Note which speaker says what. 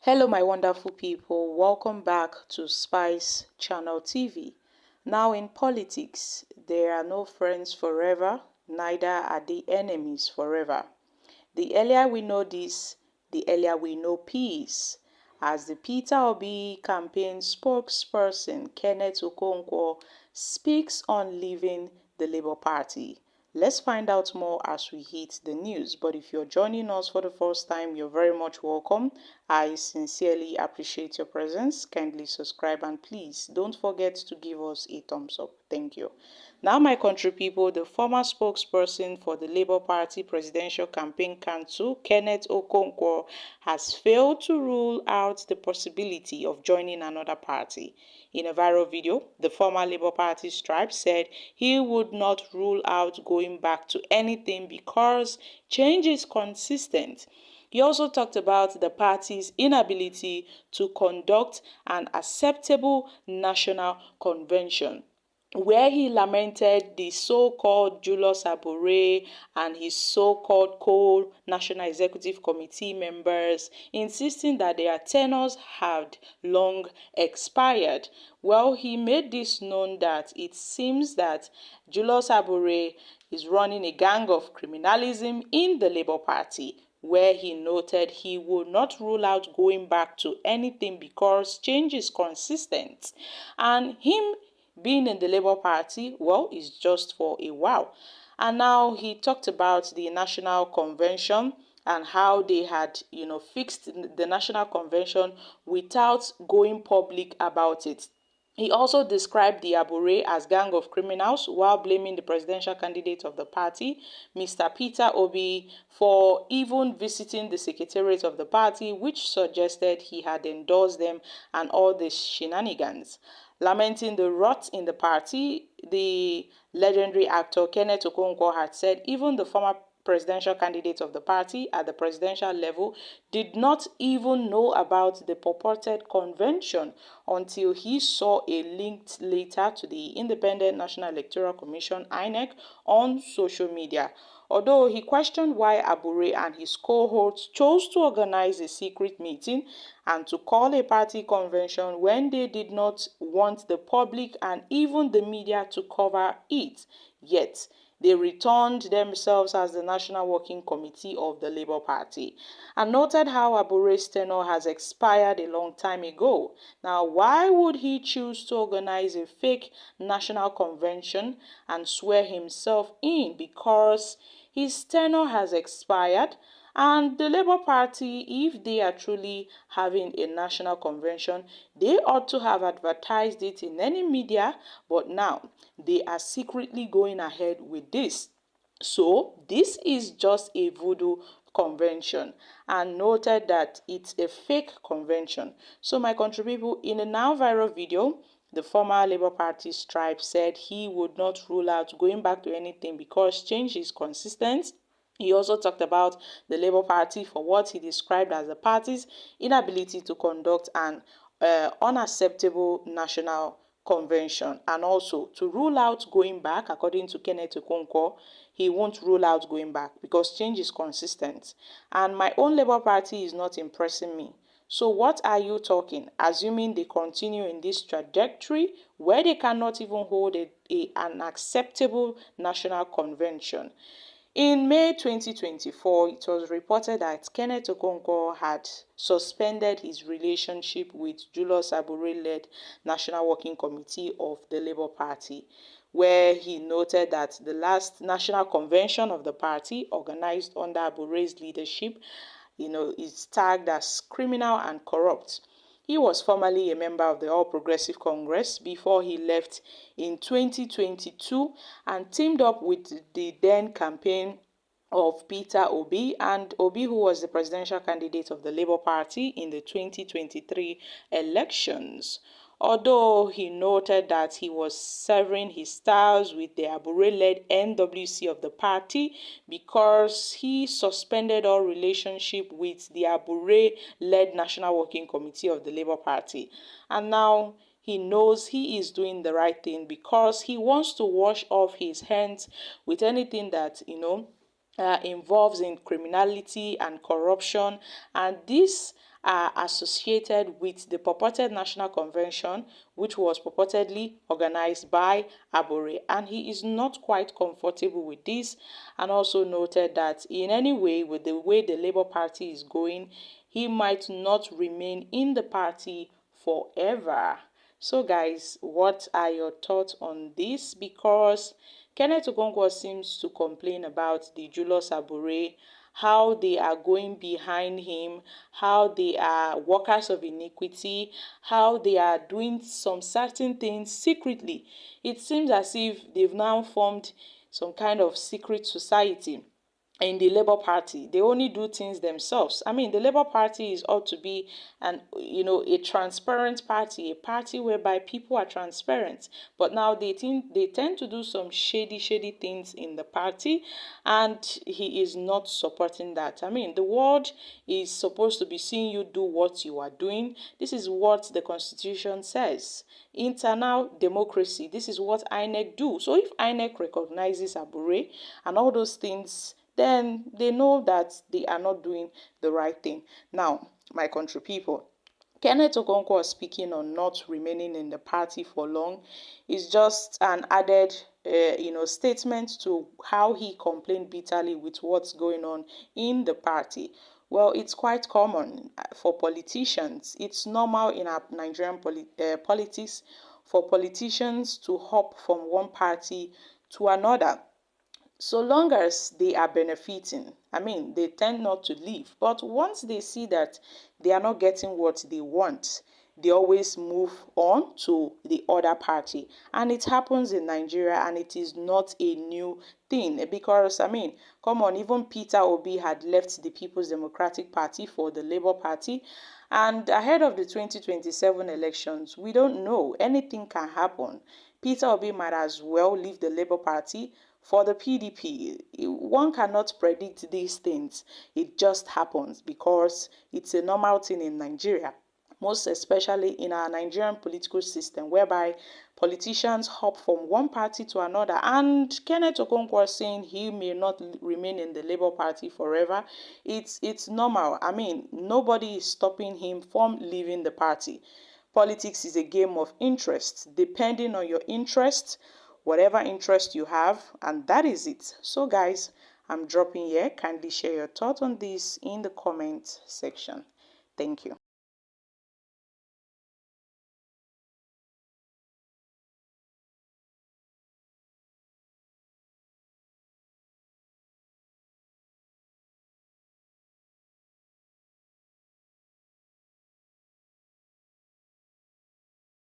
Speaker 1: Hello my wonderful people, welcome back to Spice Channel TV. Now in politics, there are no friends forever, neither are the enemies forever. The earlier we know this, the earlier we know peace. As the Peter Obi campaign spokesperson Kenneth Okonkwo speaks on leaving the Labour Party. Let's find out more as we hit the news. But if you're joining us for the first time, you're very much welcome. I sincerely appreciate your presence. Kindly subscribe and please don't forget to give us a thumbs up. Thank you. Now, my country people, the former spokesperson for the Labour Party Presidential Campaign Council, Kenneth Okonkwo, has failed to rule out the possibility of joining another party. In a viral video, the former Labour Party stripe said he would not rule out going back to anything because change is consistent. He also talked about the party's inability to conduct an acceptable national convention, where he lamented the so-called Julius Abure and his so-called co-National Executive Committee members, insisting that their tenures had long expired. Well, he made this known that it seems that Julius Abure is running a gang of criminalism in the Labour Party, where he noted he would not rule out going back to anything because change is consistent. And him being in the Labour Party, well, is just for a while. And now he talked about the National Convention and how they had, fixed the National Convention without going public about it. He also described the Abure as gang of criminals while blaming the presidential candidate of the party, Mr. Peter Obi, for even visiting the secretariat of the party, which suggested he had endorsed them and all the shenanigans. Lamenting the rot in the party, the legendary actor Kenneth Okonkwo had said even the former presidential candidate of the party at the presidential level did not even know about the purported convention until he saw a link later to the Independent National Electoral Commission (INEC) on social media. Although he questioned why Abure and his cohorts chose to organize a secret meeting and to call a party convention when they did not want the public and even the media to cover it. Yet, they returned themselves as the National Working Committee of the Labour Party and noted how Abure's tenure has expired a long time ago. Now, why would he choose to organize a fake national convention and swear himself in? Because his tenure has expired, and the Labour Party, if they are truly having a national convention, they ought to have advertised it in any media, but now they are secretly going ahead with this. So this is just a voodoo convention, and noted that it's a fake convention. So my country people, in a now viral video, the former Labour Party stripe said he would not rule out going back to anything because change is consistent. He also talked about the Labour Party for what he described as the party's inability to conduct an unacceptable national convention, and also to rule out going back. According to Kenneth Okonkwo, he won't rule out going back because change is consistent, and my own Labour Party is not impressing me. So what are you talking? Assuming they continue in this trajectory where they cannot even hold an acceptable national convention. In May 2024, it was reported that Kenneth Okonkwo had suspended his relationship with Julius Abure-led National Working Committee of the Labour Party, where he noted that the last national convention of the party, organized under Abure's leadership, is tagged as criminal and corrupt. He was formerly a member of the All Progressive Congress before he left in 2022 and teamed up with the then campaign of Peter Obi, and Obi, who was the presidential candidate of the Labour Party in the 2023 elections. Although he noted that he was severing his ties with the Abure-led NWC of the party because he suspended all relationship with the Abure-led National Working Committee of the Labour Party. And now he knows he is doing the right thing because he wants to wash off his hands with anything that, involves in criminality and corruption, and this are associated with the purported national convention, which was purportedly organized by Abure, and he is not quite comfortable with this, and also noted that in any way, with the way the Labour Party is going, he might not remain in the party forever. So guys, what are your thoughts on this? Because Kenneth Okonkwo seems to complain about the Julius Abure, how they are going behind him, how they are workers of iniquity, how they are doing some certain things secretly. It seems as if they've now formed some kind of secret society in the Labour Party. They only do things themselves. I mean, the Labour Party is ought to be a transparent party, a party whereby people are transparent. But now they tend to do some shady things in the party, and he is not supporting that. I mean, the world is supposed to be seeing you do what you are doing. This is what the Constitution says. Internal democracy. This is what INEC do. So if INEC recognizes Abure and all those things, then they know that they are not doing the right thing. Now, my country people, Kenneth Okonkwo speaking on not remaining in the party for long is just an added statement to how he complained bitterly with what's going on in the party. Well, it's quite common for politicians. It's normal in our Nigerian politics for politicians to hop from one party to another, so long as they are benefiting. I mean, they tend not to leave. But once they see that they are not getting what they want, they always move on to the other party. And it happens in Nigeria, and it is not a new thing. Because, I mean, come on, even Peter Obi had left the People's Democratic Party for the Labour Party. And ahead of the 2027 elections, we don't know. Anything can happen. Peter Obi might as well leave the Labour Party for the PDP. One cannot predict these things. It just happens because it's a normal thing in Nigeria, most especially in our Nigerian political system, whereby politicians hop from one party to another. And Kenneth Okonkwo saying he may not remain in the Labour Party forever. It's normal. I mean, nobody is stopping him from leaving the party. Politics is a game of interest. Depending on your interest, whatever interest you have, and that is it. So guys, I'm dropping here. Kindly share your thoughts on this in the comment section. Thank you.